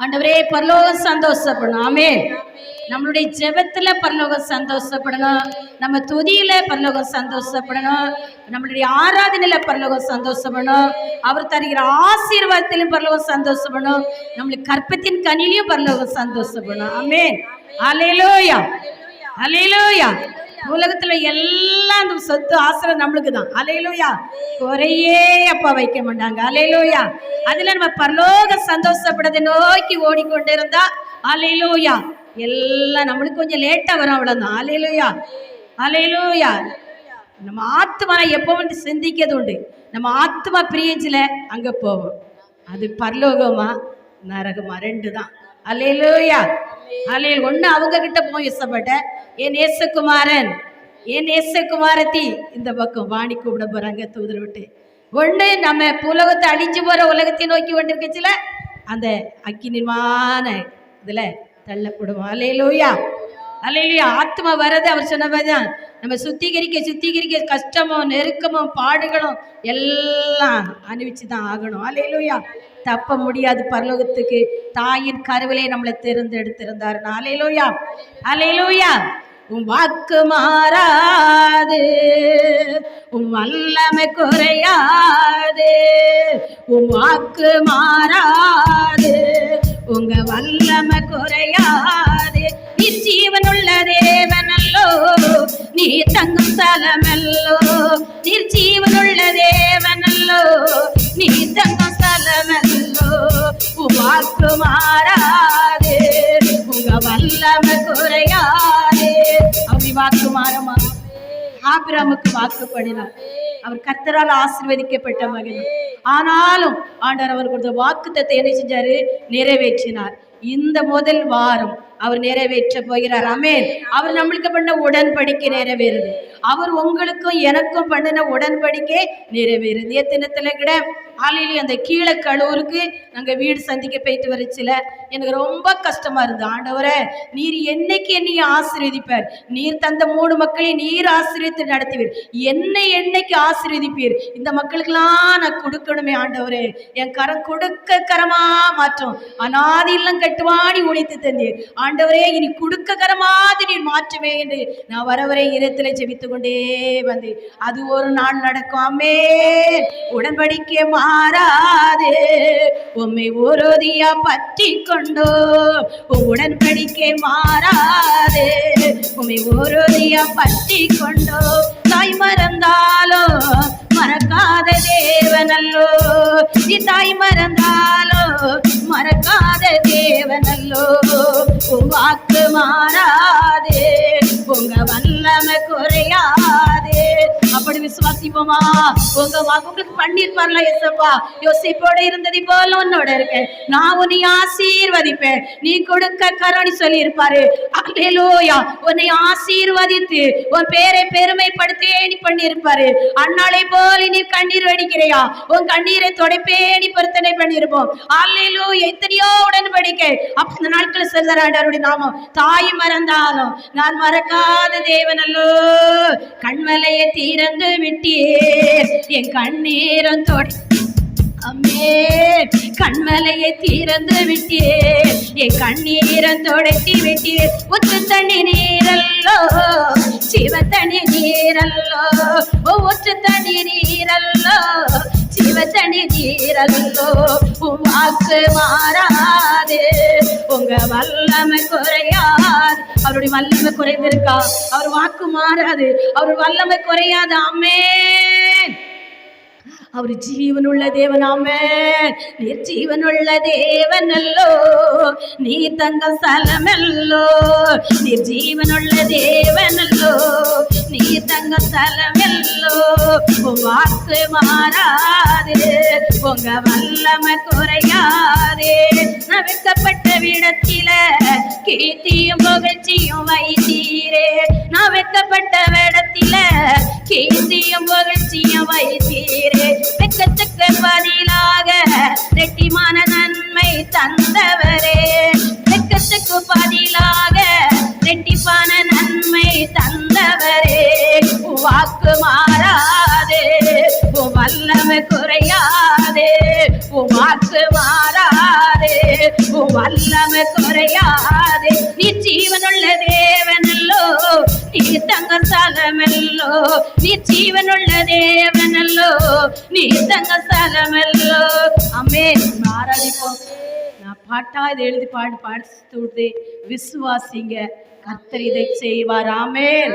ஆண்டவரே பரலோகம் சந்தோஷப்படணும். ஆமென். நம்மளுடைய ஜெபத்துல பரலோகம் சந்தோஷப்படணும், நம்ம துதியில பரலோகம் சந்தோஷப்படணும், நம்மளுடைய ஆராதனையில பரலோகம் சந்தோஷப்படணும், அவர் தருகிற ஆசீர்வாதத்திலும் பரலோகம் சந்தோஷப்படணும், நம்மளுக்கு கற்பத்தின் கனியிலையும் பரலோகம் சந்தோஷப்படணும். ஆமென். அல்லேலூயா அல்லேலூயா. உலகத்துல எல்லாம் அந்த சொத்து ஆசிரியர் நம்மளுக்கு தான். அல்லேலூயா. குறையே அப்பா வைக்க மாட்டாங்க. அல்லேலூயா. அதுல நம்ம பரலோக சந்தோஷப்படுறதை நோக்கி ஓடிக்கொண்டு இருந்தா அல்லேலூயா எல்லாம் நம்மளுக்கு கொஞ்சம் லேட்டா வரும், அவ்வளவுதான். அல்லேலூயா அல்லேலூயா. நம்ம ஆத்மா எப்போ வந்து சிந்திக்கிறது உண்டு, நம்ம ஆத்மா பிரியஞ்சில அங்க போவோம். அது பரலோகமா நரகமா ரெண்டு தான். அல்லேலூயா அல்லேலூயா. ஒண்ணு அவங்க கிட்ட போய் இசப்பட்ட என் நேசகுமாரன் என் நேசகுமாரத்தி இந்த பக்கம் வாணி கூப்பிட போறாங்க தூதர் விட்டு. ஒண்ணு நம்ம உலகத்தை அழிஞ்சு போற உலகத்தை நோக்கி கொண்டிருக்கச்சுல அந்த அக்கினிமான இதுல தள்ளப்படுவோம். அல்லேலூயா அல்லேலூயா. ஆத்மா வர்றது அவர் சொன்னதான். நம்ம சுத்திகரிக்க கஷ்டமும் நெருக்கமும் பாடுகளும் எல்லாம் அனுபவிச்சுதான் ஆகணும். அல்லேலூயா. தப்ப முடியாது. பரலோகத்துக்கு தாயின் கருவிலே நம்மளை தேர்ந்தெடுத்திருந்தார். அல்லேலூயா அல்லேலூயா. உம் வாக்கு மாறாது, உம் வல்லமை குறையாது, உம் வாக்கு மாறாது, உங்க வல்லமை குறையாது. நீ ஜீவனுள்ள தேவனல்லோ, நீ தங்கும் ஸ்தலமல்லோ, நீ ஜீவனுள்ள தேவனல்லோ, நீ தங்கும் ஸ்தலமல்லோ. உம் வாக்கு மாறாது, உங்க வல்லமை குறையாது. அப்படி வாக்கு மாறமா? ஆபிரகாமுக்கு வாக்கு பண்ணினார். அவர் கர்த்தரால் ஆசீர்வதிக்கப்பட்ட மகன். ஆனாலும் ஆண்டவர் அவர் கொடுத்த வாக்குத்தத்தை என்ன செஞ்சாரு? நிறைவேற்றினார். இந்த முதல் வாரம் அவர் நிறைவேற்ற போகிறார். ஆமென். அவர் நம்மளுக்கு பண்ண உடன்படிக்கை நிறைவேறுது. அவர் உங்களுக்கும் எனக்கும் பண்ணின உடன்படிக்கை நிறைவேறுது. நேத்தினத்துல கூட ஆலையில அந்த கீழே கழுவுருக்கு நாங்க வீடு சந்திக்க போயிட்டு வரச்சுல எனக்கு ரொம்ப கஷ்டமா இருந்தது. ஆண்டவரே, நீர் என்னைக்கு என்னைய ஆசீர்வதிப்பார்? நீர் தந்த 3 மக்களை நீர் ஆசீர்வதித்து நடத்துவீர். என்னைக்கு ஆசீர்வதிப்பீர்? இந்த மக்களுக்கெல்லாம் நான் கொடுக்கணுமே ஆண்டவரே. என் கரம் கொடுக்க கரமா மாற்றும். அநாதி இல்லம் கட்டுவாடி ஒழித்து தந்தீர் ஆண்டவரே. இனி கொடுக்க கரமாதி நீர் மாற்றுவே என்று நான் வரவரை இரத்திலே ஜெபித்து கொண்டே வந்து அது ஒரு நாள் நடக்கும். ஆமென். உடன்படிக்கை மாறாது, உம்மை உறுதியா பற்றி கொண்டோ. உடன்படிக்கை மாறாது, உம்மை உறுதியா பற்றி கொண்டோ. தாய் மறந்தாலோ மறக்காத தேவனல்லோ, நீ தாய் மறந்தாலோ மறக்காத தேவனல்லோ. உன் வாக்கு மாறாது, உங்க வல்லமை குறையாது. அப்படி விசுவாசிப்போமா? உங்க வாக்கு உங்களுக்கு பண்ணிருப்பார்ல ஏசப்பா. யோசிப்போட இருந்தது போல உன்னோட இருக்கேன், நான் உன்னை ஆசீர்வதிப்பேன், நீ கொடுக்க கரணி சொல்லி இருப்பாரு. அல்லேலூயா. உன்னை ஆசீர்வதித்து உன் பேரை பெருமைப்படுத்தேனி பண்ணி இருப்பாரு. அண்ணாளை போல நீ கண்ணீர் வடிக்கிறையா? உன் கண்ணீரை தொடைப்பேனி பொருத்தனை பண்ணிருப்போம். அல்லேலூயா. எத்தனையோ உடன்படிக்கை அப்ப இந்த நாட்கள் செல்லுடைய நாமம். தாய் மறந்தாலும் நான் மறக்காத தேவனல்லோ. கண்மலையை திறந்து விட்டீர், என் கண்ணீரம் தொட அம்மே. கண்மலையை திறந்து விட்டீர், என் கண்ணீரம் தொடட்டி விட்டீர். உத்து தண்ணி நீரல்லோ, சிவ தண்ணி நீரல்லோ, ஊற்று தண்ணி நீரல்லோ, சிவ தண்ணி நீரல்லோ. உன் வாக்கு மாறாது, உங்க வல்லமை குறையாது. அவருடைய வல்லமை குறைவு இருக்கா? அவர் வாக்கு மாறாது, அவர் வல்லமை குறையாது. ஆமென். அவர் ஜீவனுள்ள தேவன். ஆமென். நீர் ஜீவனுள்ள தேவனல்லோ, நீர் தங்க ஸ்தலமல்லோ. நீர் ஜீவனுள்ள தேவனல்லோ, நீர் தங்க ஸ்தலமல்லோ. உன் வாக்கு மாறாது, உங்க வல்லமை குறையாது. நான் வெட்கப்பட்ட விடத்தில கீர்த்தியும் புகழ்ச்சியும் வைத்தீரே. நான் வெட்கப்பட்ட விடத்தில கீர்த்தியும் புகழ்ச்சியும் வைத்தீரே. வெட்கத்துக்கு பதிலாக ரெட்டிமான நன்மை தந்தவரே. வெட்கத்துக்கு பதிலாக ரெட்டிப்பான நன்மை தந்தவரே. வாக்கு மாறாதே, வல்லமை குறையாதே. வாக்கு மாறாதே, வல்லமை குறையாது. நீ ஜீவனுள்ள தேவனல்லோ, நீ தங்க ஸ்தலமல்லோ. நீ ஜீவனுள்ள தேவனல்லோ, நீ தங்க ஸ்தலமல்லோ. ஆமென். ஆராதிப்போம். நான் பாட்டா இதை எழுதி பாடுத்து விசுவாசிங்க, கர்த்தர் இதை செய்வார். ஆமென்.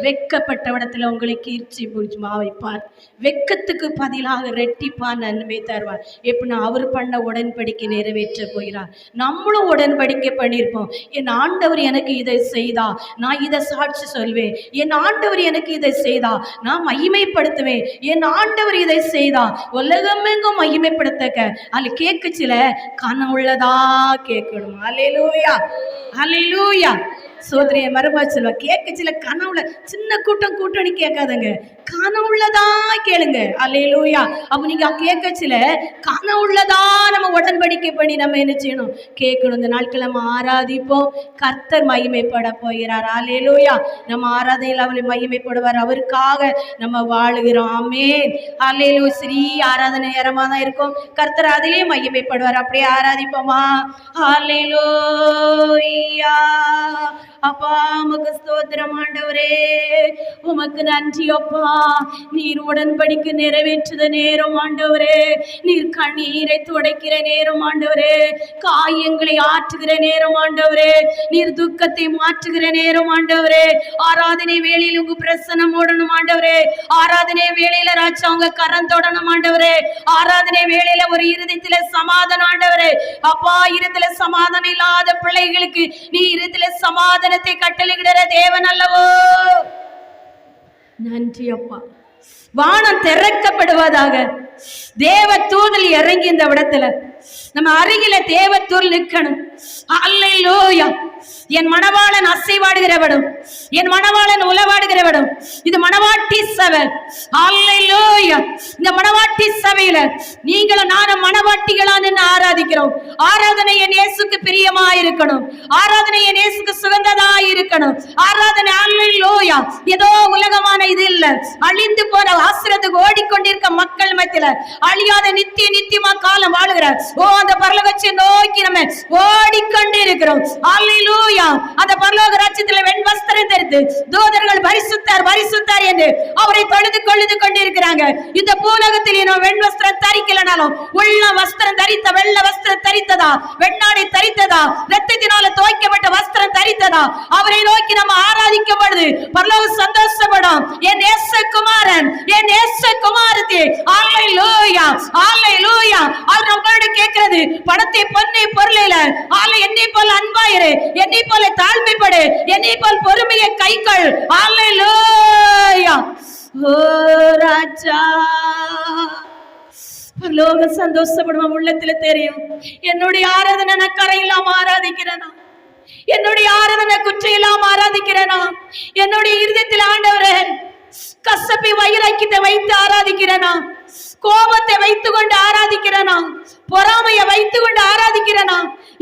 வெட்கப்பட்ட இடத்துல உங்களுக்கு கீர்ச்சி புரிச்சுமா வைப்பார். வெட்கத்துக்கு பதிலாக ரெட்டிப்பான் நன்மை தருவார். எப்படின்னா அவர் பண்ண உடன்படிக்கை நிறைவேற்ற போகிறார். நம்மளும் உடன்படிக்கை பண்ணியிருப்போம். என் ஆண்டவர் எனக்கு இதை செய்தா நான் இதை சாட்சி சொல்வேன். என் ஆண்டவர் எனக்கு இதை செய்தா நான் மகிமைப்படுத்துவேன். என் ஆண்டவர் இதை செய்தா உலகமெங்கும் மகிமைப்படுத்தக்க. அது கேட்குச்சில கனவுள்ளதா கேட்கணும். அல்லேலூயா, அல்லேலூயா. சோதரிய மறுபா சொல்வா, கேட்கச்சில கனவுல சின்ன கூட்டணி கேட்காதங்க, கனவுள்ளதா கேளுங்க. அல்லேலூயா. அப்ப நீங்க கேட்கச்சில கனவுள்ளதா நம்ம உடன்படிக்கை பண்ணி நம்ம என்ன செய்யணும்? கேட்கணும். இந்த நாட்கள் நம்ம ஆராதிப்போம். கர்த்தர் மகிமைப்பட போகிறார். அல்லேலூயா. நம்ம ஆராதனையில் அவரை மகிமைப்படுவார். அவருக்காக நம்ம வாழுகிறோம். ஆமென். அல்லேலூயா. ஸ்ரீ ஆராதனை நேரமா தான் இருக்கும். கர்த்தர் அதிலே மகிமைப்படுவார். அப்படியே ஆராதிப்போமா? அல்லேலூயா. அப்பா உமக்கு ஸ்தோத்திரம் ஆண்டவரே, உமக்கு நன்றி அப்பா. நீர் உடன்படிக்கை நிறைவேற்றுத நேரம் ஆண்டவரே, நீர் கண்ணீரை துடைக்கிற நேரம் ஆண்டவரே, காயங்களை ஆற்றுகிற நேரம் ஆண்டவரே, நீர் துக்கத்தை மாற்றுகிற நேரம் ஆண்டவரே. ஆராதனை வேளையில் உங்க பிரசன்னம் ஓடணும் ஆண்டவரே. ஆராதனை வேளையில ராஜா உங்க கரம் தொடணும் ஆண்டவரே. ஆராதனை வேளையில ஒரு இருதயத்தில சமாதானம் ஆண்டவரே. அப்பா இருதயத்தில சமாதானம் இல்லாத பிள்ளைகளுக்கு நீ இருதயத்தில சமாதானத்தை கட்டளையிடுற தேவன் அல்லவோ. நன்றி அப்பா. வானம் திறக்கப்படுவதாக. தேவ தூதல் இறங்கி இந்த இடத்துல நம்ம அருகில தேவ தூதல் நிற்கணும். அல்லேலூயா. என் மணவாளன் அசைவாடுகிறவடும், என் மணவாளன் உலவாடுகிறவடும். இது மணவாட்டி சபை. அல்லேலூயா. இந்த மணவாட்டி சபையில நீங்களும் நானும் மணவாட்டிகளா நின்று ஆராதிக்கிறோம். ஆராதனை என் இயேசுக்கு பிரியமா இருக்கணும். ஆராதனை என் இயேசுக்கு சுகந்ததா இருக்கணும். ஆராதனை அல்லேலூயா ஏதோ உலகமான இது இல்ல. அழிந்து போன ஆசிரத்துக்கு ஓடிக்கொண்டிருக்க மக்கள் மத்தியில அழியாத நித்தியமா காலம் வாழுகிற அந்த பரலோகத்தை நோக்கி நம்ம ஓடிக்கொண்டு இருக்கிறோம். அல்லேலூயா. அந்த பரலோக ராஜ்யத்துல வெண் வஸ்திரம் தரித்து தூதர்கள் பரிசுத்தர் பரிசுத்தர் என்று அவரை தொழுது கொண்டிருக்கிறாங்க. இந்த பூலோகத்தில் நாம் வெண் வஸ்திரம் தரிக்கலனாலும் உள்ள வஸ்திரம் தரித்த வெள்ள வஸ்திரம் தரித்ததா, வெண்ணாடை தரித்ததா, இரத்தத்தினால துவைக்கப்பட்ட வஸ்திரம் தரித்ததா, அவரை நோக்கி நம்ம ஆராதிக்கும் பொழுது பரலோகம் சந்தோஷப்படும். என் நேசகுமாரன், என் நேசகுமாரத்தி. அல்லேலூயா, அல்லேலூயா. அவர் நம்மளோட கேட்கிறது பணத்தை பொன்னை பொருளில ஆலை என்னை போல அன்பாயிரு, என்னை போல தாழ்மைப்படு, என்னை போல் பொறுமையை கைகள். அல்லேலூயா. ஓ ராஜா, பரலோக சந்தோஷப்படுவோம். உள்ளத்துல தெரியும் என்னுடைய ஆராதனை நான் கரையில்லாம ஆராதிக்கிறேனா, என்னுடைய ஆராதனை குற்றையில்லாம ஆராதிக்கிறேனா, என்னுடைய இருதயத்தில் ஆண்டவரே கசப்பை வைராக்கியத்தை வைத்து ஆராதிக்கிறேனா, கோபத்தை வைத்துக் கொண்டு ஆராதிக்கிறேனா, பொறாமையை வைத்துக் கொண்டு ஆராதிக்கிறேனா,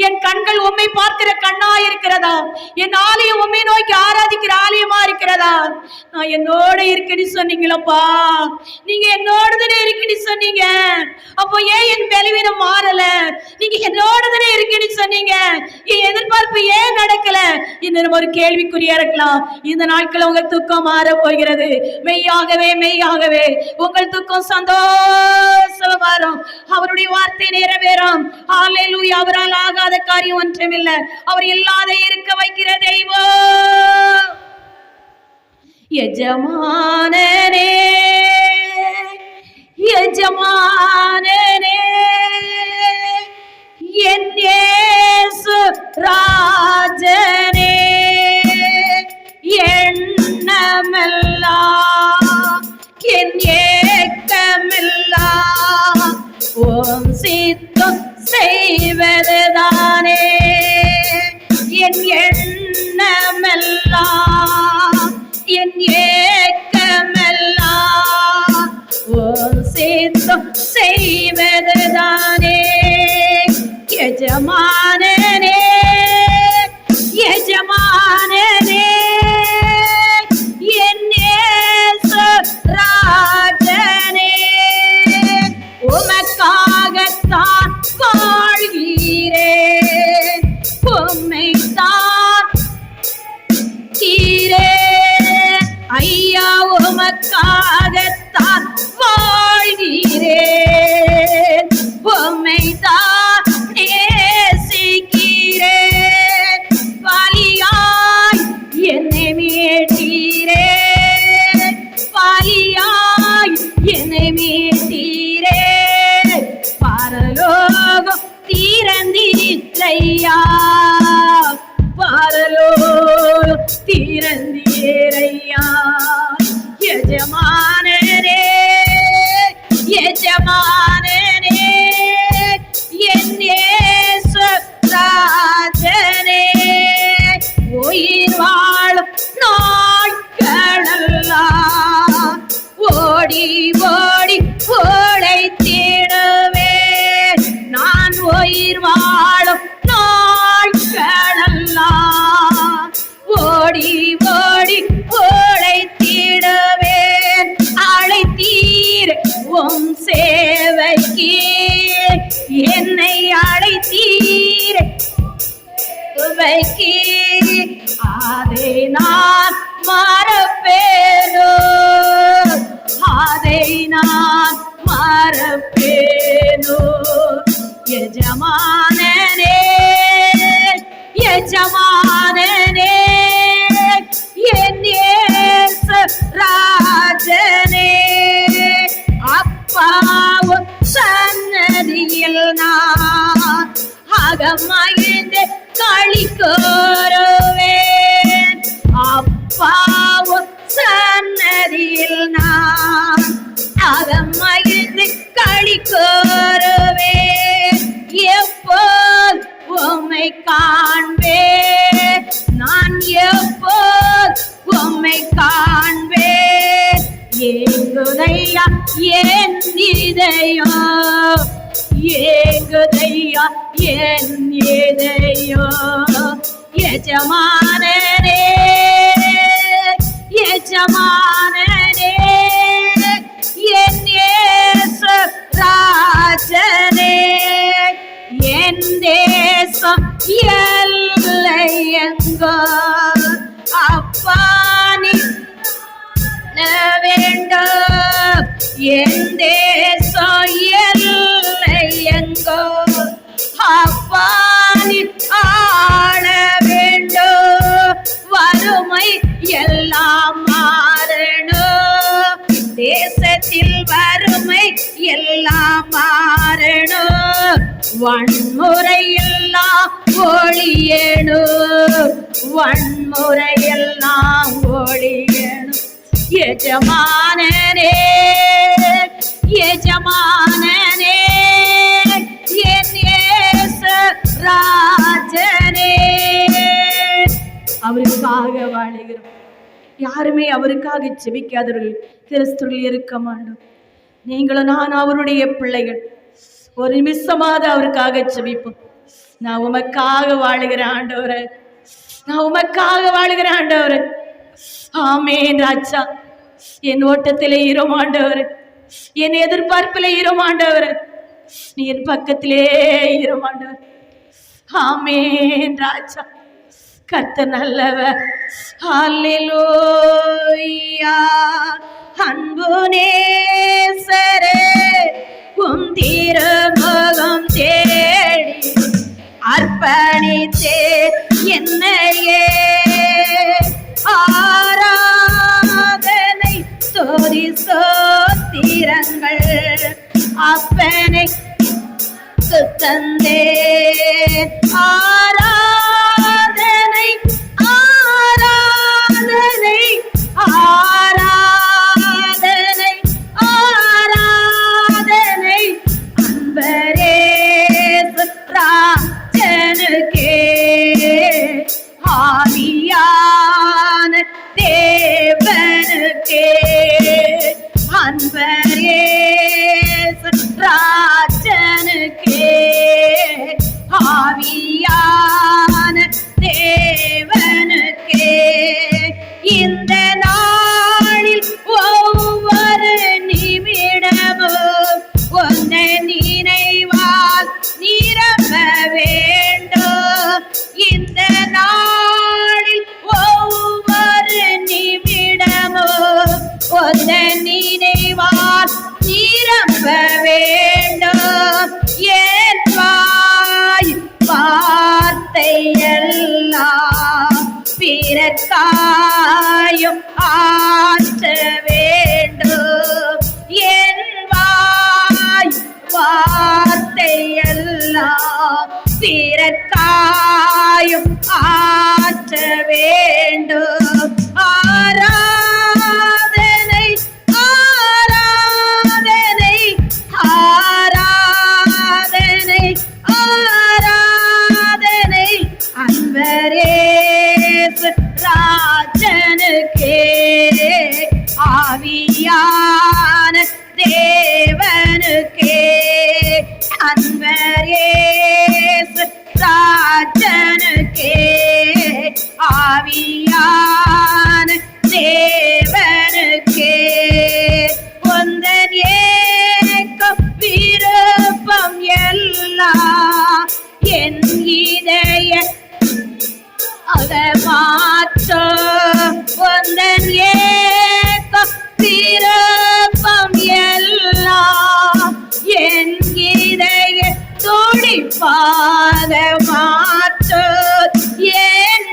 என் கண்கள் உம்மை பார்க்கிற கண்ணா இருக்கிறதா, என் ஆலயம் உம்மை நோக்கி ஆராதிக்கிற ஆலயமா இருக்கிறதா? நான் என்னோட இருக்கடி சொன்னீங்களப்பா, நீங்க என்னோடதானே இருக்கடி சொன்னீங்க. அப்போ ஏன் என் பலவீனம் மாறல? நீங்க என்னோடதானே இருக்கடி சொன்னீங்க, என் எதிர்பார்ப்பு ஏன் நடக்கல? இன்னும் ஒரு கேள்விக்குறியா இருக்கலாம். இந்த நாட்கள் உங்க துக்கம் மாற போகிறது. மெய்யாகவே மெய்யாகவே உங்கள் துக்கம் சந்தோஷம் மாறும். அவருடைய வார்த்தை நிறைவேறும். அல்லேலூயா. அவரால் ஆகாத காரியம் ஒன்றுமில்லை. அவர் இல்லாத இருக்க வைக்கிற தெய்வம். எஜமானனே, எஜமானனே, என் இயேசு ராஜனே, எண்ணமெல்லாம் என் ஏக்கமெல்லாம் ஓம் சித்தம் செய்வதுதானே. என் எண்ணமெல்லாம் என் ஏக்கமெல்லாம் ஓம் சித்தம் செய்வதுதானே. எஜமானனே, எஜமானனே, என் இயேசு ராஜனே, உமக்காகத்தான் வாழ்கிறேன். தான் வாழ்கிறேன், உம்மை தான் நேசிக்கிறேன். பலியாய் என்னை மீட்டீரே, பலியாய் என்னை மீட்டீரே. பரலோகம் திறந்தீரையா, பரலோகம் திறந்தீரையா. எஜமானனே, எஜமானனே, என் இயேசு ராஜனே. உயிர் வாழும் நாட்களெல்லாம் ஓடி ஓடி உழைத்திடுவேன். நான் உயிர் வாழும் நாட்களெல்லாம் ஓடி ஓடி உழைத்திடுவேன். அழைத்தீர் உம் சேவைக்கு, என்னை அழைத்தீர் சேவைக்கு. அதை நான் மறப்பேனோ, அதை நான் மறப்பேனோ. எஜமானனே, எஜமானனே, என் இயேசு ராஜனே. அப்பாவும் சன்னதியில் நான் அகமகிழ்ந்து களி கூறுவேன். அப்பாவும் சன்னதியில் நான் அகமகிழ்ந்து களி கூறுவேன். எப்போது உம்மை காண்பேன், நான் எப்போது உம்மை காண்பேன். ஏங்குதையா என் இதயம், ஏங்குதையா என் இதயம். எஜமானனே, எஜமானனே, என் இயேசு ராஜனே. என் தேசம் எல்லை எங்கோ, அப்பா நீ வேண்டும். என் தேசம் எல்லை எங்கோ, அப்பா நீ ஆள வேண்டும். வறுமை எல்லாம் மாறணும், தேசத்தில் வறுமை எல்லாம் மாறணும். வன்முறை எல்லாம் ஒழியணும், வன்முறை எல்லாம் ஒழியணும். எஜமானனே, எஜமானனே, என் இயேசு ராஜனே. அவருக்காக வாழுகிறோம். யாருமே அவருக்காக ஜெபிக்காதவர்கள் கிறிஸ்துவில் இருக்க மாட்டோம். நீங்களும் நான் அவருடைய பிள்ளைகள். ஒரு நிமிஷமாவது அவருக்காக ஜெபிப்போம். நான் உமக்காக வாழுகிற ஆண்டவரே, நான் உமக்காக வாழுகிற ஆண்டவரே. ஆமென் ராஜா. என் ஓட்டத்திலே இரும் ஆண்டவரே, என் எதிர்பார்ப்பிலே இரும் ஆண்டவரே, நீ என் பக்கத்திலே இரும் ஆண்டவரே. ஆமென் ராஜா. கர்த்தர் நல்லவர். ஹல்லேலூயா. அன்பு நேசரே, உம் திருமுகம் தேடி அர்ப்பணித்தே என்னையே. ஆராதனை ஸ்துதி ஸ்தோத்திரங்கள் அப்பனை தந்தே. ஆராதனை ஆராதனை ஆராதனை ஆராதனை அன்பரே ராஜனுக்கே. ஆவியான தேவனுக்கே அன்பரே ராஜனுக்கே. ஆவியான தேவனுக்கே. இந்த நாளில் ஒவ்வொரு நிமிடமும் உன்னை நினைவால் நிரம்ப வேண்டும். இந்த நாளில் ஒவ்வொரு நிமிடமும் உன்னை நினைவால் எல்லாம் பிறர்க்காயும் ஆற்ற வேண்டும். என் வார்த்தை எல்லாம் பிறர்க்காயும் ஆற்ற வேண்டும். ஆராதனை ஆராதனை ஆராதனை ஆராதனை அன்பரேசு ராஜனுக்கே, ஆவியான தேவனுக்கே. அன்பரேசு ராஜனுக்கே, ஆவியான தேவனுக்கே. உந்தன் ஏக்கம் விருப்பம் எல்லாம் என் இதய மாற்றம். உந்தன் ஏக்கம் விருப்பம் எல்லாம் என் இதய துடிப்பாக மாற்றம். என்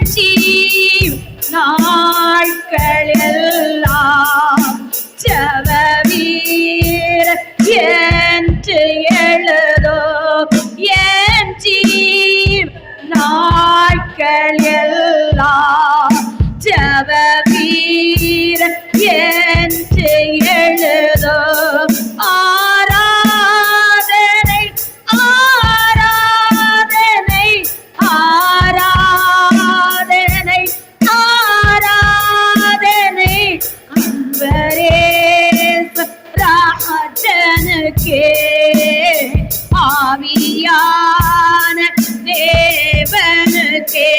நாட்கள் எல்லாம் ஜெப வீரர் என்று எழுதோ. என் நாட்கள் எல்லாம் ஜெப வீரர் என்று எழுதோ. ஆராதனை ஆராதனை ஆராதனை ஆராதனை அன்பரேசு ராஜனுக்கே, ஆவியான தேவனுக்கே.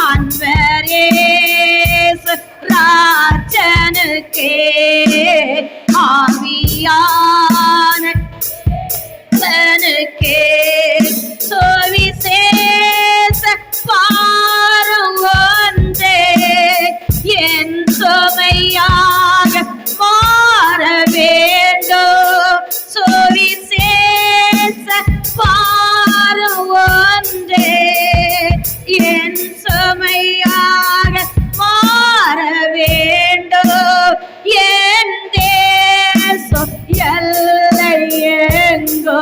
அன்பரேசு ராஜனுக்கே, ஆவியான தேவனுக்கே. சுவிசேஷ பாரம் ஒன்றே என் சுமையாக மாற வேண்டும். சுவிசேஷ பாரம் ஒன்றே என் சுமையாக மாற வேண்டும். என் தேசம் எல்லை எங்கோ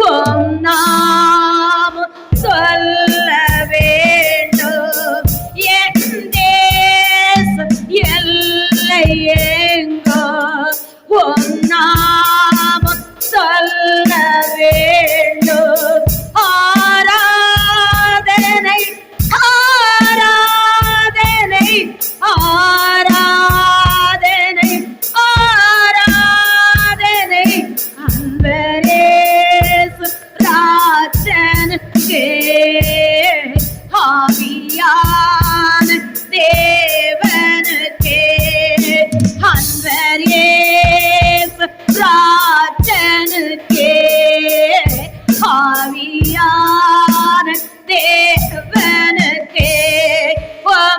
உம் நாமம் சொல்ல வேண்டும். என் தேசம் எல்லை எங்கோ உம் நாமம் சொல்ல வேண்டும். ஆராதனை ஆராதனை ஆராதனை ஆராதனை அன்பரேசு ராஜனுக்கே, ஆவியான தேவனுக்கே. அன்பரேசு ராஜனுக்கே, ஆவியான தேவனுக்கே.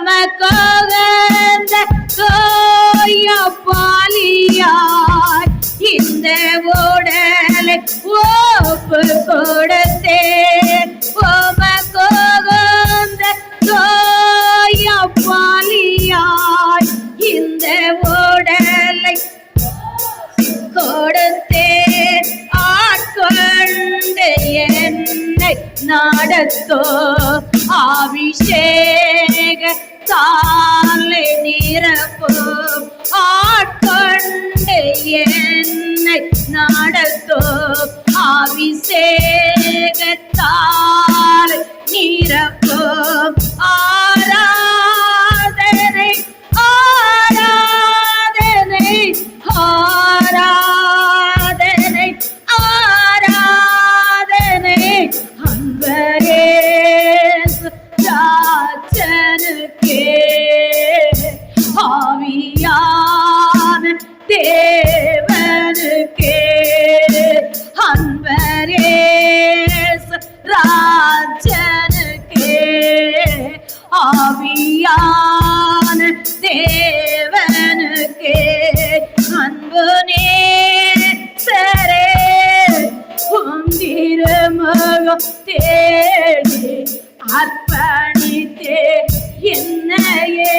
உமக்குகந்த தூய பலியாய் இந்த உடலை ஒப்பு கொடுத்தேன். உமக்குகந்த தூய பலியாய் இந்த உடலை கொடுத்தேன். ஆட்கொண்டு என்னை நடத்தோ, அபிஷேக தாலை நிரப்பும். ஆட்கொண்டு என்னை நடத்தோ, அபிஷேக தாலை நிரப்பும். ஆராதனை ஆராதனை ஆராதனை ஆராதனை அன்பரேசு ராஜனுக்கே, ஆவியான தேவனுக்கே. அன்பரேசு ராஜனுக்கே, ஆவியான தேவனுக்கே. அன்பு நேசரே உம் திருமுக தேடி அர்ப்பணித்தே என்னையே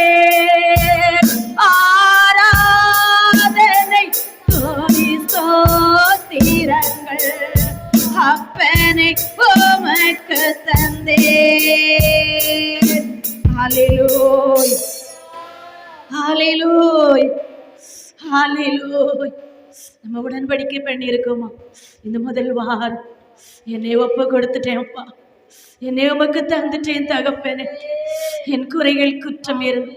ஆராதனை துதி ஸ்தோத்திரங்கள் அப்பனை உமக்கு தந்தேன். ஹல்லேலூயா ஹல்லேலூயா ஹல்லேலூயா. நம்ம உடன்படிக்கை பண்ணி இருக்கோமா? இந்த முதல் வாரம் என்னை ஒப்பு கொடுத்துட்டேன்ப்பா, என்னை உமக்கு தந்துட்டேன் தகப்பனே. என் குறைகள் குற்றம் இருந்து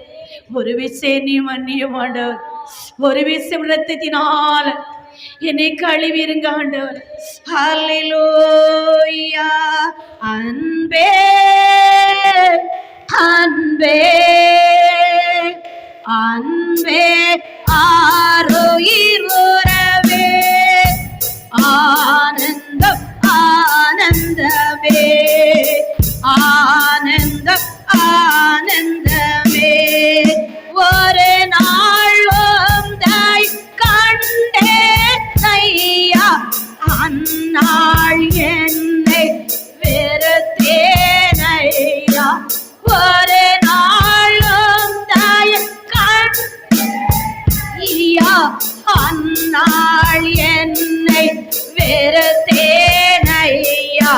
ஒரு விஷயம் நீ மன்னியும் ஆண்டவர், ஒரு விஷயம் ரத்தத்தினால என்னை கழுவிருங்க ஆண்டவர். ஹல்லேலூயா. அன்பே அன்பே அன்பே ஆரோயிர் உறவே ஆனந்தம் ஆனந்தமே ஆனந்தம் ஆனந்தமே ஒரு நாள் தாய் கண்டே ஐயா அந்நாள் என்னை வெறுத்தேனையா ஒரு நாளும் தாய் கண்டையா அந்நாள் என்னை வெறுத்தேனையா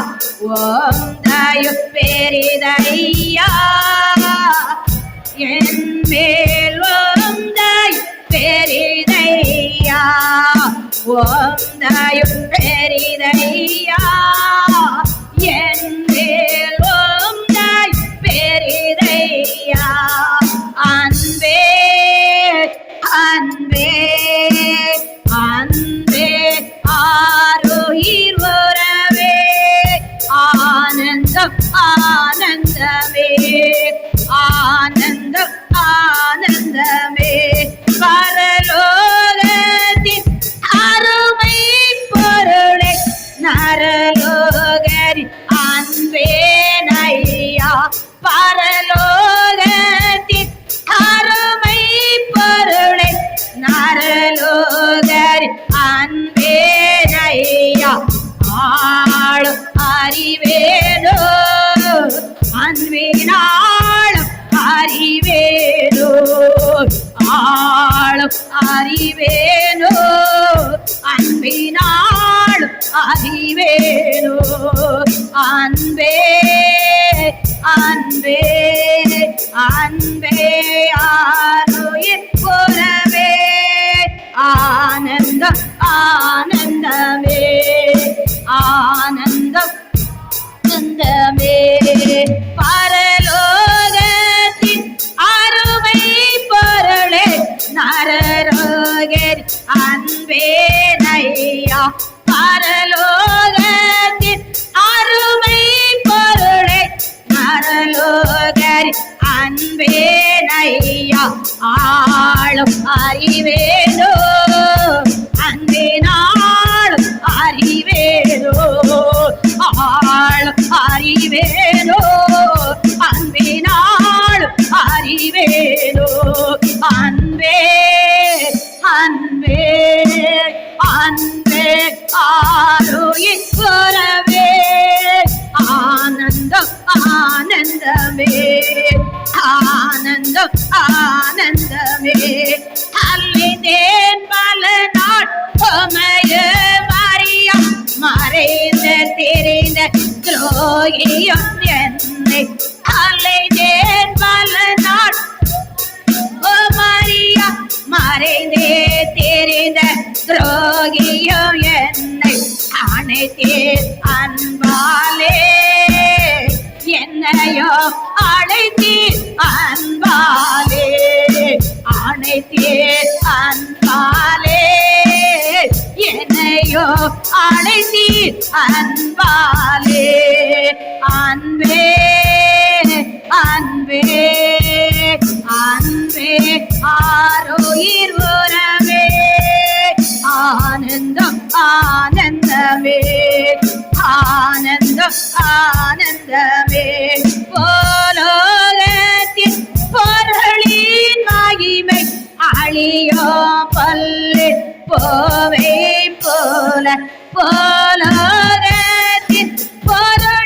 ஓந்தாயு பெரிதையா என் மேல் ஓந்தாய் பெரிதையா ஓந்தாயு பெரிதையா என் மேல் ஓந்தாய் பெரிதையா அன்பே அன்பே அன்பே ஆரோயிர் உறவே ஆனந்தம் ஆனந்தமே ஆனந்தம் ஆனந்தமே பரலோகத்தின் அருமை பொருளை நரலோகரி அன்பே நையா பரலோகத்தின் அருமை பொருளை நரலோகரி அன்பே நையா ஆளும் அறிவேனோ அன்பினாளும் அறிவேனோ ஆளும் அறிவேனோ அன்பினாளும் அறிவேனோ அன்பே அன்பே அன்பே ஆரோயிர் உறவே ஆனந்தம் ஆனந்தமே ஆனந்தம் ஆனந்தமே பரலோகத்தின் அருமை பொருளே நரலோகர் அன்பே நையா பரலோகத்தின் அருமை பொருளே நரலோகர் அன்பே நையா ஆளும் அறிவேனோ அன்பினாளும் அறிவேனோ ஆளும் அறிவேனோ அன்பினாளும் அறிவேனோ அன்பே அன்பே அன்பே ஆரோயிர் உறவே ஆனந்தம் ஆனந்தமே ஆனந்தம் ஆனந்தமே அல்லேன் பல நாட் உமைய மரியா மறைந்த தெரிந்த துரோகியும் என்னை அல்லேன் பல நாட் மரியா மறைந்தே தெரிந்த துரோகியும் என்னை அனைத்தே அன்பாலே என்னையோ அழைத்தீர் அன்பாலே அனைத்தீர் அன்பாலே என்னையோ அழைத்தீர் அன்பாலே அன்பே அன்பே அன்பே ஆரோயிர் உறவே ஆனந்தம் ஆனந்தமே ஆனந்தம் ஆனந்தமே போலோகத்தின் பொருளின் மகிமை அழியோ பல்லு போவே போல போலோகத்தின் பொருள்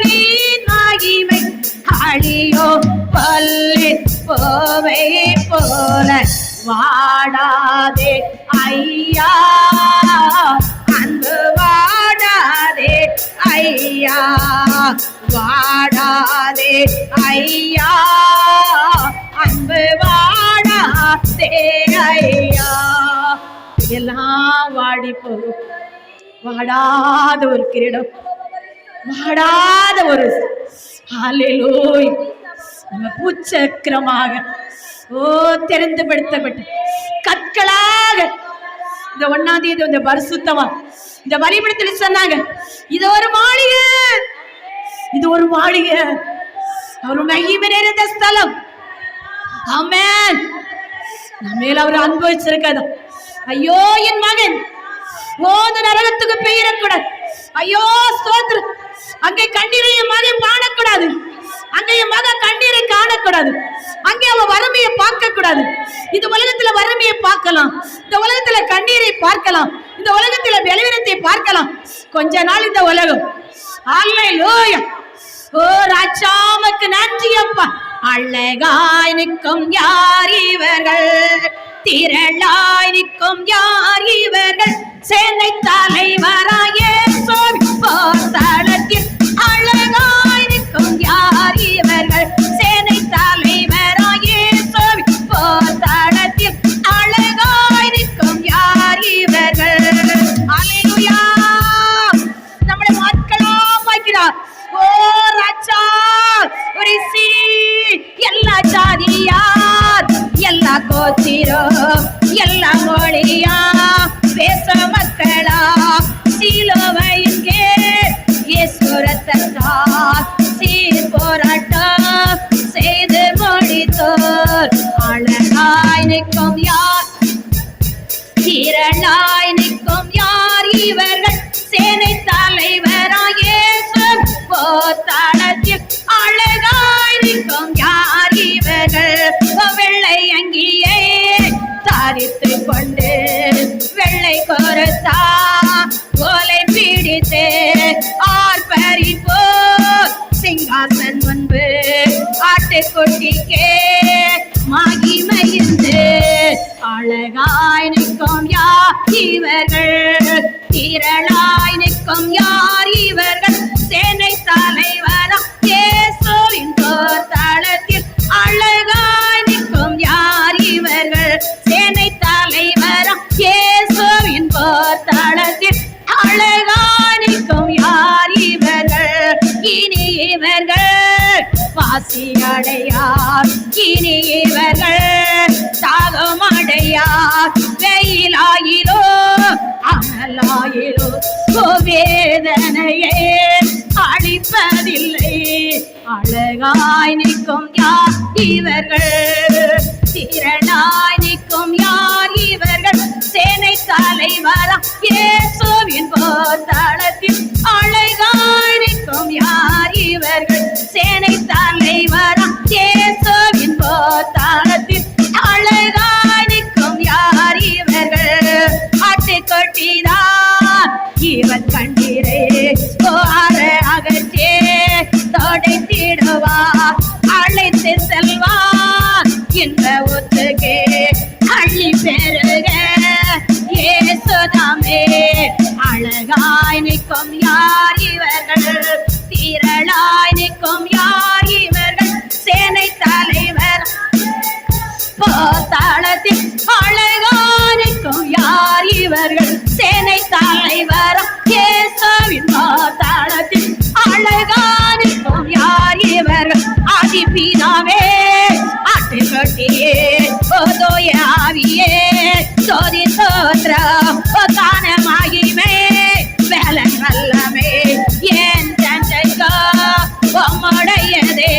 போல வாடாதே ஐயா, அன்பு வாடாதே ஐயா, வாடாதே ஐயா, அன்பு வாடாதே ஐயா. எல்லாம் வாடி போகும், வாடாத ஒரு கிரீடம், வாடாத ஒரு ஹல்லேலூயா, நம்ம பூச்சக்கரமாக தெரிந்துபடுத்தப்பட்ட கற்களாக இந்த 1ஆம் தேதி இந்த பரிசுத்தமா இந்த வழிபடத்தில் சொன்னாங்க, இது ஒரு மாளிகை, இது ஒரு மாளிகை, அவர் மகிமை நிறைந்த ஸ்தலம். ஆமென். நம்ம மேல அவர் அன்பு வச்சிருக்கதா. ஐயோ என் மகன் போது நரகத்துக்கு பெயரக்கூடாது. ஐயோ ஸ்தோத்திரம், அங்கே கண்ணீரை என் மகன் காணக்கூடாது, அங்கே என் மகன் கண்ணீரை காணக்கூடாது, அங்கே அவன் வறுமையை பார்க்க கூடாது. இந்த உலகத்துல வறுமையை பார்க்கலாம், இந்த உலகத்துல கண்ணீரை பார்க்கலாம், இந்த உலகத்துல பலவீனத்தை பார்க்கலாம். கொஞ்ச நாள் இந்த உலகம். அல்லேலூயா. ஓ ராஜாவுக்கு நன்றி அப்பா. அழகாய் நிற்கும் யார் இவர்கள், திரளாய் நிற்கும் யார் இவர்கள், சேனை தலைவராயே தளத்தில் அழகாய் நிற்கும் யார் இவர்கள், சேனை தலைவராயே தளத்தில் அழகாய் நிற்கும் யார் இவர்கள். அல்லேலூயா. நம்முடைய மக்களா பார்க்கிறார். ஓ ராஜா ஒரு எல்லா ஜாதியார், எல்லா கோத்திரம், எல்லா மொழியா, பேச மக்களா, சீலோவையின்கே ஈஸ்வரத்தார் சீர் போராட்டம் செய்து முடித்தோர். அழகாய் நிற்கும் யார், திரளாய் நிற்கும் யார் இவர்கள், சேனை தலைவராயே தளத்தில் அழகாய் நிற்கும் யார் இவர்கள். வெள்ளை அங்கியை தாரித்து கொண்டு வெள்ளை கொருத்தா ஓலை பிடித்து ஆர்ப்பரிப்போ சிங்காசன் முன்பு ஆட்டுக்குட்டிக்கே மகிமையிருந்து. அழகாய் நிற்கும் யார் இவர்கள், திரளாய் நிற்கும் யார் இவர்கள், சேனை தலைவராம் இயேசுவின் தளத்தில் அழகாய் நிற்கும் யார் இவர்கள், சேனை தலைவராம் இயேசுவின் தளத்தில் அழகாய் நிற்கும் யார் இவர்கள். இனி இவர்கள் வாசி அடையார், இனி இவர்கள் தாகம் அடையார், வெயிலாயிலோ அனலாயிலோ வேதனையே அழிப்பதில்லை. அழகாய் நிற்கும் யார் இவர்கள், திரளாய் நிற்கும் யார் இவர்கள், சேனை தலைவராம் இயேசுவின் தளத்தில் அழகாய் நிற்கும் யார் இவர்கள், சேனை தலைவராம் இயேசுவின் தளத்தில் அழகாய் நிற்கும் யார் இவர்கள். ஆட்டுக்கொட்டிதான் இவன் கண்ணீரே ஆற அகற்றே தொடைத்திடுவார், அழைத்து செல்வார் இந்த ஒத்துக்கே அள்ளி பெருக இயேசுதாமே. அழகாய் நிற்கும் யார் இவர்கள், திரளாய் நிற்கும் யார் இவர்கள், சேனை தலைவர் தளத்தில் அழகாய் நிற்கும் யார் இவர்கள், சேனை தலைவர் இயேசுவின் தளத்தில் அழகாய் நிற்கும் யார் இவர்கள். ஆதிபிதாவே ஆட்டுக்கட்டியே தூய ஆவியே சோதி சோத்ரம் தான மகிமை வேலன் வல்லமே என் தந்தைக்கோ உம்முடையதே.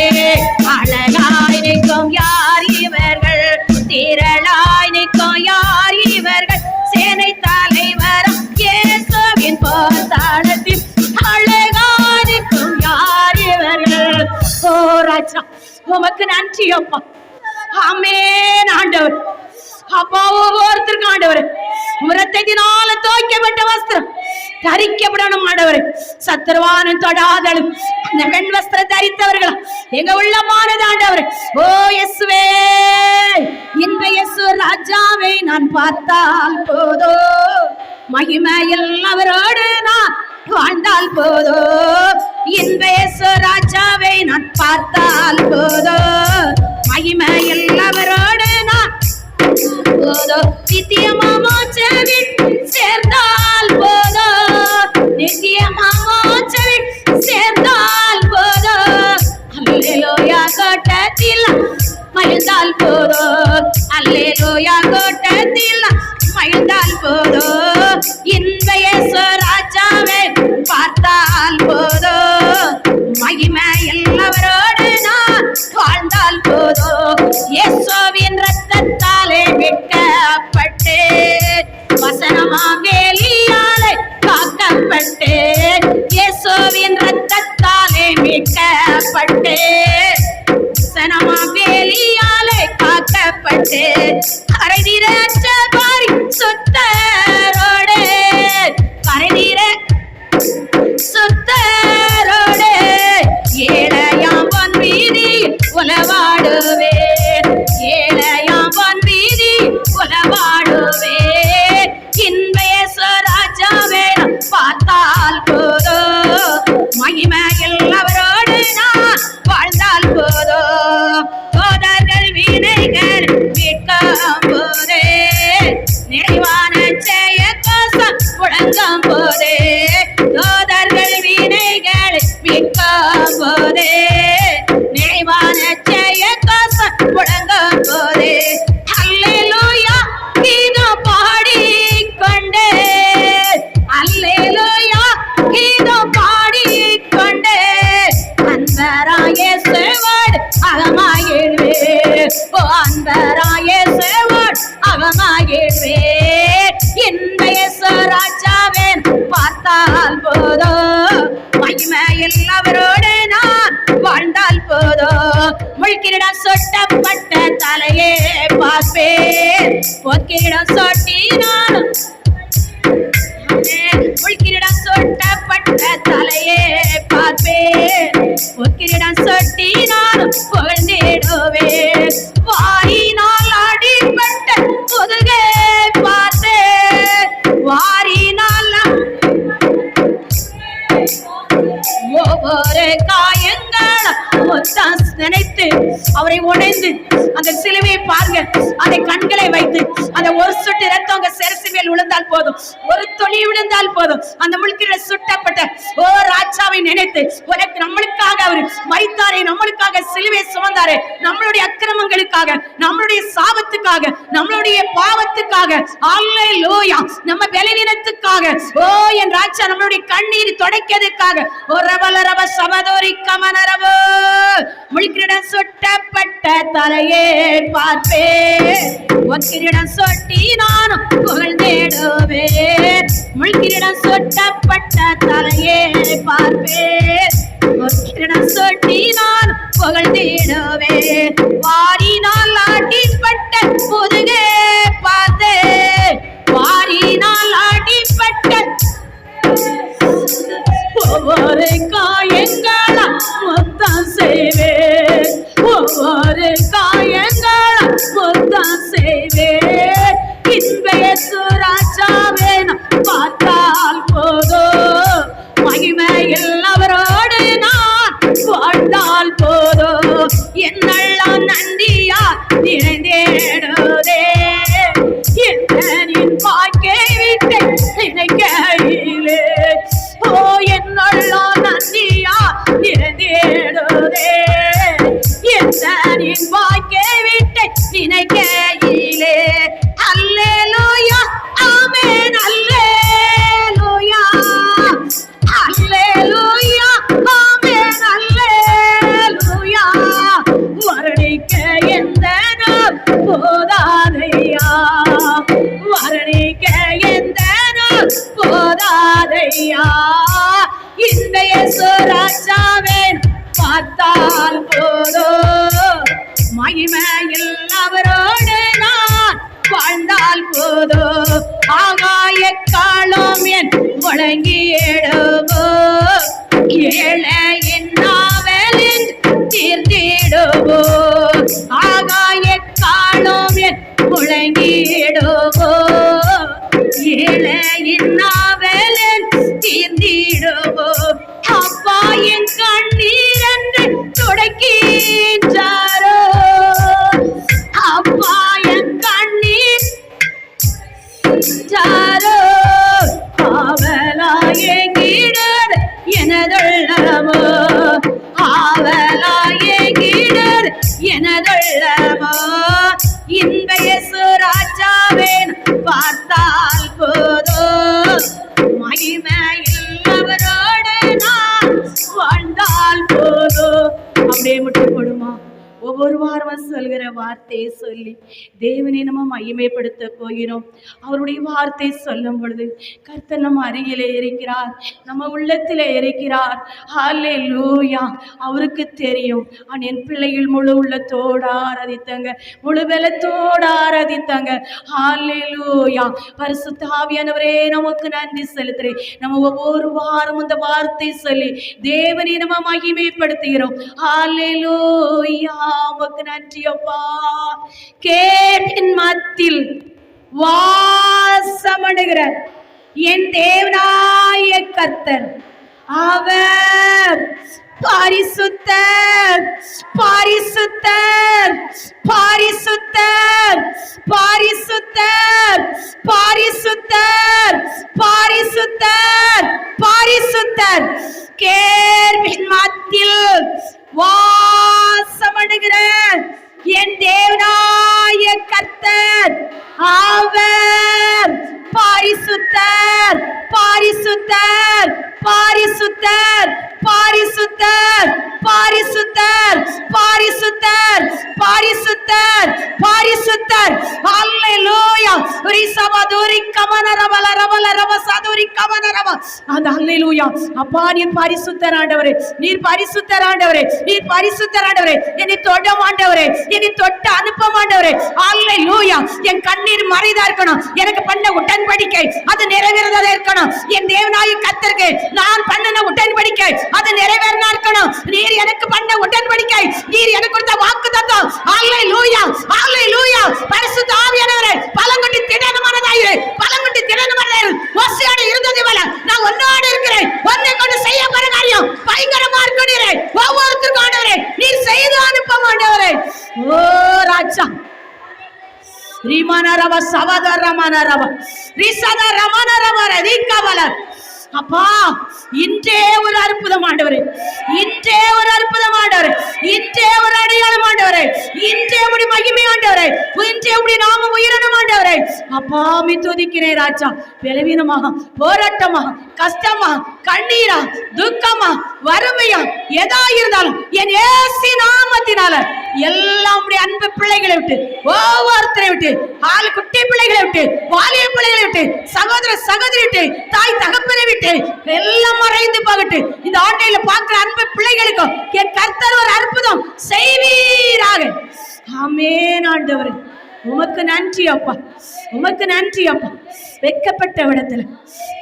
அழகாய் நிற்கும் யார் இவர்கள், திரளாய் நிற்கும் யார் இவர்கள், சேனை தலைவராம் இயேசுவின் தளத்தில் அழகாய் நிற்கும் யார் இவர்கள். ஓ ராஜா உமக்கு நன்றி அப்பா. ஆமென் ஆண்டவர். அப்பா ஒவ்வொருத்தருக்கும் ஆண்டவர் ரத்தத்தினால துவைக்கப்பட்ட வஸ்திரம் தரிக்கப்படணும் ஆண்டவர். சத்துருவானும் தொடாதலும் அந்த பெண் வஸ்திரம் தரித்தவர்கள் எங்க உள்ளமானது ஆண்டவர். ஓ இயேசுவே, இந்த இயேசு ராஜாவை நான் பார்த்தால் போதோ, மகிமையில் அவரோடு நான் வாழ்ந்தால் போதோ. இந்த இயேசு ராஜாவை நான் பார்த்தால் போதோ, மகிமையில் அவரோடு நான் போதோ. நித்தியமாமோச்சவில் சேர்ந்தால் போதோ, நித்தியமாமோச்சவில் சேர்ந்தால் போதோ. அல்லேலூயா கோட்டத்தில் மகிழ்ந்தால் போதோ, அல்லேலூயா கோட்டத்தில் மகிழ்ந்தால் போதோ. இந்த இயேசு ராஜாவை பார்த்தால் போதோ, மகிமையில் அவரோடு நான் வாழ்ந்தால் போதோ. இயேசுவின் ரத்தத்தாலே மீட்கப்பட்டு, வசனமாம் வேலியாலே காக்கப்பட்டு, இயேசுவின் ரத்தத்தாலே மீட்கப்பட்டு, வசனமாம் வேலியாலே காக்கப்பட்டு, கரைதிரற்ற பாரி சுத்தரோடு, கரைதிர சுத்தரோடு ஏழையாம் பொன் வீதி உலவாடுவே, ஏழையாம் பொன் வீதி உலவாடுவே. இந்த இயேசு ராஜாவை பார்த்தால் போதோ, மகிமையில் அவரோடு நான் வாழ்ந்தால் போதோ. சோதர்கள் வினைகள் மீட்கும் போதே, நிறைவான ஜெய கோஷம் முழங்கும் போதே, சோதர்கள் வினைகள் மீட்கும் போதே, நிறைவான ஜெய கோஷம் முழங்கும் போதே. அல்லேலூயா கீதம் பாடிக்கொண்டே, அல்லேலூயா கீதம் பாடிக்கொண்டே, அன்பராய சேவட் அகமாகிடுவே, ஓ அன்பராய சேவட் அகமாகிடுவே. இந்த இயேசு ராஜாவை பார்த்தால் போதோ, மகிமையில் அவரோடு நான் வாழ்ந்தால் போதோ. முள்கிரீடம் சொட்டப்பட்ட தலையே பார்ப்பேன், பொற்கிரீடம் சொட்டினாலும், முள்கிரீடம் சொட்டப்பட்ட தலையே பார்ப்பேன், பொற்கிரீடம் சொட்டினாலும் புகழ்ந்திடுவேன். வாரினால் அடிபட்ட முதுகை பார்த்தேன், வாரினால் ஒவ்வொரு காயங்கள் மொத்தம் நினைத்து அவரை உடைந்து அந்த சிலுவையை பாருங்க, அந்த கண்களை வைத்து அந்த ஒரு சொட்டு ரத்தம் உங்க சிரசு மேல் விழுந்தால் போதும், ஒரு துளி விழுந்தால் போதும், அந்த முள்கிரீட சுட்டப்பட்ட ஓ ராஜாவை நினைத்து, உனக்கு நம்மளுக்காக அவர் மரித்தாரே, நம்மளுக்காக சிலுவை சுமந்தாரே, நம்மளுடைய அக்கிரமங்களுக்காக, நம்மளுடைய சாபத்துக்காக, நம்மளுடைய பாவத்துக்காக, அல்லேலூயா நம்ம பலவீனத்துக்காக, ஓ என் ராஜா நம்மளுடைய கண்ணீர் துடைக்கிறதுக்காக, ஓ ரபல ரப சமதோரி கமனரவோ. முள்கிரீடம் சுட்டப்பட்ட தலையே பார்ப்பேன், பொற்கிரீடம் சொட்டி நானும் புகழ்ந்திடுவேன். முள்கிரீடம் சுட்டப்பட்ட தலையே பார்ப்பேன், பொற்கிரீடம் சொட்டி நானும் புகழ்ந்திடுவேன். வாரினால் அடிபட்ட முதுகை பார்த்தேன், வாரினால் அடிபட்ட ஒவ்வொரு காயங்களா மொத்தம் செய்வேன், ஒவ்வொரு காயங்களா மொத்தம் செய்வேன். இந்த இயேசு ராஜாவை பார்த்தால் போதோ, மகிமையில் அவரோடு நான் வாழ்ந்தால் போதோ. என்னெல்லாம் நன்றியா நிறைந்தேடுதே, என் வாழ்க்கை விட்டு நினைக்கையிலே, ஓ என்னெல்லாம் நன்றியா நிறைந்தேடுதே, என் வாழ்க்கை விட்டு நினைக்கையிலே. அல்லேலூயா ஆமென், அல்லேலூயா, அல்லேலூயா ஆமென், அல்லேலூயா. வர்ணிக்க எந்த நாள் போதாதையா, வர்ணிக்க எந்த நாள் போதாதையா. இந்த இயேசு ராஜாவை பார்த்தால் போதோ, மகிமையில் அவரோடு நான் வாழ்ந்தால் போதோ. ஆகாய காலம் என் முழங்கி எழுவோ, ஏழையின் நாவலின் தீர்த்தி முட்டு கொடுமா. ஒவ்வொரு வாரமும் சொல்கிற வார்த்தையை சொல்லி தேவனை நம்ம மகிமைப்படுத்த போகிறோம். அவருடைய வார்த்தை சொல்லும் பொழுது கர்த்தர் நம்ம அருகிலே இருக்கிறார், நம்ம உள்ளத்திலே இருக்கிறார். ஹல்லேலூயா. அவருக்கு தெரியும். என் பிள்ளைகள் முழு உள்ளத்தோடு ஆராதித்தாங்க, முழு பலத்தோடு ஆராதித்தாங்க. ஹல்லேலூயா. பரிசுத்த ஆவியானவரே நமக்கு நன்றி செலுத்துறேன். நம்ம ஒவ்வொரு வாரமும் இந்த வார்த்தை சொல்லி தேவனை நம்ம மகிமைப்படுத்துகிறோம். ஹல்லேலூயா. உமக்கு நன்றி அப்பா. கேட்டின் மத்தியில் வாசமடைகிற என் தேவனாய கர்த்தர் அவர் பரிசுத்தர், பரிசுத்தர், பரிசுத்தர், பரிசுத்தர், பரிசுத்தர், பரிசுத்தர், பரிசுத்தர். கேர்வின் மத்தியில் வாசமடைகிற என் தேவனாய கர்த்தர் அவர் பரிசுத்தர், பரிசுத்தர், பரிசுத்தர், பரிசுத்தர், பரிசுத்தர், பரிசுத்தர், பரிசுத்தர், பரிசுத்தர். ஹல்லேலூயா. ரிசபதுரி கமனரபல ரபல ரப சதுரி கமனரப. அந்த ஹல்லேலூயா. அப்பா நீர் பரிசுத்தர் ஆண்டவரே, நீர் பரிசுத்தர் ஆண்டவரே, நீர் பரிசுத்தர் ஆண்டவரே. என்னை தொட ஆண்டவரே, என்னை தொட்ட அனுப்ப ஆண்டவரே. ஹல்லேலூயா. என் கண்ணீர் மறைதா இருக்கணும். எனக்கு பண்ண உடன்படிக்கை அது நிறைவேறதா இருக்கணும். என் தேவனாய கர்த்தருக்கு நான் பண்ணின உடன்படிக்கை அது நிறைவேறனா இருக்கணும். நீர் எனக்கு பண்ண உடன்படிக்கை, நீர் எனக்கு கொடுத்த வாக்குத்தத்தம். ஹல்லேலூயா. ஹல்லேலூயா. பரிசுத்த ஆவியானவரே பலங்கொண்டு திடமானதாயிரு, பலங்கொண்டு திடமானதாயிரு. மோசேயோடு இருந்தது போல நான் உன்னோடு இருக்கிறேன். உன்னை கொண்டு செய்ய போற காரியம் பயங்கரமா இருக்கிறீரே. ஒவ்வொருத்தருக்கும் ஆண்டவரே நீர் செய்து அனுப்ப ஆண்டவரே. ஓ ராஜா ரீமானரவ சவதரமானரவ ரிசதரமானரவ ரதிகவல. அப்பா இன்றே ஒரு அற்புதம் ஆண்டவரே, இன்றே ஒரு அற்புதம் ஆண்டவரே, இன்றே ஒரு அடையாளம் ஆண்டவரே, இன்றே உடைய மகிமை ஆண்டவரே, இன்றே உடைய நாம உயரணும் ஆண்டவரே. அப்பா மீ துதிக்கிறேன் ராஜா. பலவீனமாக, போராட்டமாக, கஷ்டமா, கண்ணீரா, துக்கமா, வறுமையா எதா இருந்தாலும் என் இயேசு நாமத்தினால எல்லாம் உடைய அன்பு பிள்ளைகளை விட்டு, ஒவ்வொருத்தரை விட்டு, ஆள் குட்டி பிள்ளைகளை விட்டு, வாலிய பிள்ளைகளை விட்டு, சகோதர சகோதரி விட்டு, தாய் தகப்பனை விட்டு எல்லாம் மறைந்து போகட்டு. இந்த ஆண்டையில பார்க்கிற அன்பு பிள்ளைகளுக்கும் என் கர்த்தர் ஒரு அற்புதம் செய்வீராக. ஆமென் ஆண்டவரே. உமக்கு நன்றி அப்பா, உமக்கு நன்றி அப்பா. வெட்கப்பட்ட இடத்துல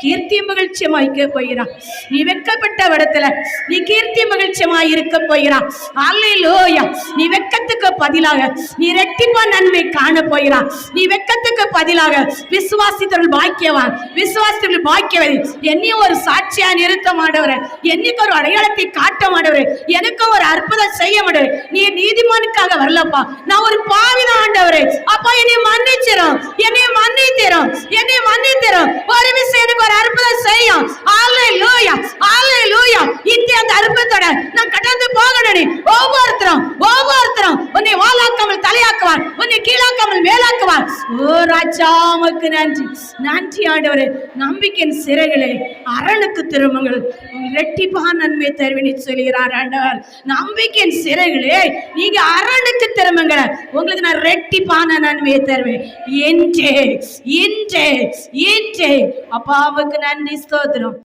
கீர்த்தி மகிழ்ச்சியமாய் இருக்க போகிறா. நீ வெட்கப்பட்ட இடத்துல நீ கீர்த்தி மகிழ்ச்சியமாய் இருக்க போகிறா. அல்லேலூயா. நீ வெட்கத்துக்கு பதிலாக நீ ரெட்டிப்பா நன்மை காண போகிறா. நீ வெட்கத்துக்கு பதிலாக விசுவாசித்தவர்கள் பாக்கியவான், விசுவாசித்தவர்கள் பாக்கியவதி. என்னையும் ஒரு சாட்சியா நிறுத்த மாட்டவரே, என்னைக்கு ஒரு அடையாளத்தை காட்ட மாட்டவரே, எனக்கு ஒரு அற்புதம் செய்ய மாட்டவரே. நீ நீதிமானுக்காக வரலப்பா, நான் ஒரு பாவிதான் ஆண்டவரே. அப்பா என்னை மன்னிச்சிரும், என்னை மன்னித்திரும், என்னை மன்னித்திரும். ஒரு விஷயம் எனக்கு ஒரு அற்புதம் செய்யும். அல்லேலூயா, அல்லேலூயா. இந்த அந்த அற்புதத்தோட நான் கடந்து போகணும். ஒவ்வொருத்தரும் ஒவ்வொருத்தரும் உன்னை வாளாக்காமல் தலையாக்குவார், உன்னை கீழாக்காமல் மேலாக்குவார். ஓ ராஜா உமக்கு நன்றி, நன்றி ஆண்டவரே. நம்பிக்கையின் சிறைகளே அரணுக்கு திரும்புங்கள், ரெட்டிப்பா நன்மை தருவினி சொல்கிறார் ஆண்டவர். நம்பிக்கையின் சிறைகளே நீங்க அரணுக்கு திரும்புங்கள், உங்களுக்கு நான் ரெட்டிப்பான நன்மையை தருவேன். இன்றே இன்றே இன்றே அப்பாவுக்கு நன்றி ஸ்தோத்திரம்.